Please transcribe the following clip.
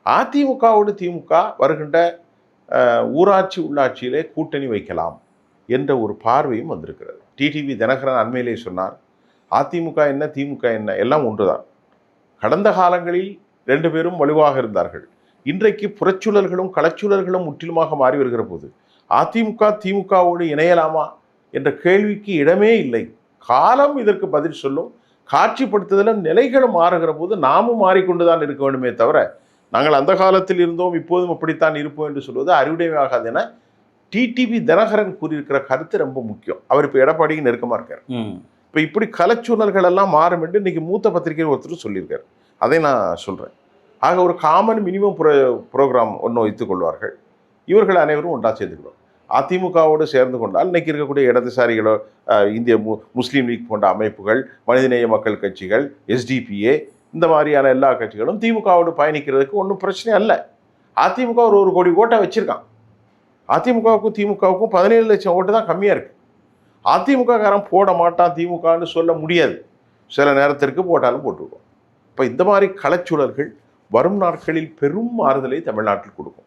அதிமுகவோடு திமுக வருகின்ற ஊராட்சி உள்ளாட்சியிலே கூட்டணி வைக்கலாம் என்ற ஒரு பார்வையும் வந்திருக்கிறது. டிடிவி தினகரன் அண்மையிலே சொன்னார், அதிமுக என்ன திமுக என்ன எல்லாம் ஒன்றுதான். கடந்த காலங்களில் 2 பேரும் வலுவாக இருந்தார்கள். இன்றைக்கு புறச்சூழல்களும் களச்சூழல்களும் முற்றிலுமாக மாறி வருகிற போது அதிமுக திமுகவோடு இணையலாமா என்ற கேள்விக்கு இடமே இல்லை. காலம் இதற்கு பதில் சொல்லும். காட்சிப்படுத்துதலும் நிலைகளும் மாறுகிற போது நாமும் மாறிக்கொண்டுதான் இருக்க வேண்டுமே தவிர, நாங்கள் அந்த காலத்தில் இருந்தோம் இப்போதும் அப்படித்தான் இருப்போம் என்று சொல்வது அறிவுடைமையாகாது என டிடிவி தினகரன் கூறியிருக்கிற கருத்து ரொம்ப முக்கியம். அவர் இப்போ எடப்பாடிக்கு நெருக்கமாக இருக்கார். இப்போ இப்படி கலைச்சூழல்கள் எல்லாம் மாறும் என்று இன்னைக்கு மூத்த பத்திரிகை ஒருத்தர் சொல்லியிருக்கார். அதை நான் சொல்கிறேன். ஆக ஒரு காமன் மினிமம் ப்ரோக்ராம் ஒன்று வைத்துக் கொள்வார்கள். இவர்கள் அனைவரும் ஒன்றா சேர்ந்துக்கிறோம். அதிமுகவோடு சேர்ந்து கொண்டால் இன்னைக்கு இருக்கக்கூடிய இடதுசாரிகளோ, இந்திய முஸ்லீம் லீக் போன்ற அமைப்புகள், மனிதநேய மக்கள் கட்சிகள், எஸ்டிபிஏ, இந்த மாதிரியான எல்லா கட்சிகளும் திமுகவோடு பயணிக்கிறதுக்கு ஒன்றும் பிரச்சனை அல்ல. அதிமுக ஒரு 1 கோடி ஓட்டை வச்சிருக்கான். அதிமுகவுக்கும் திமுகவுக்கும் 17 லட்சம் ஓட்டு தான் கம்மியாக இருக்குது. அதிமுக காரன் போட மாட்டான் திமுகன்னு சொல்ல முடியாது. சில நேரத்திற்கு போட்டாலும் போட்டுருக்கோம். இப்போ இந்த மாதிரி களச்சூழல்கள் வரும் நாட்களில் பெரும் மாறுதலை தமிழ்நாட்டில் கொடுக்கும்.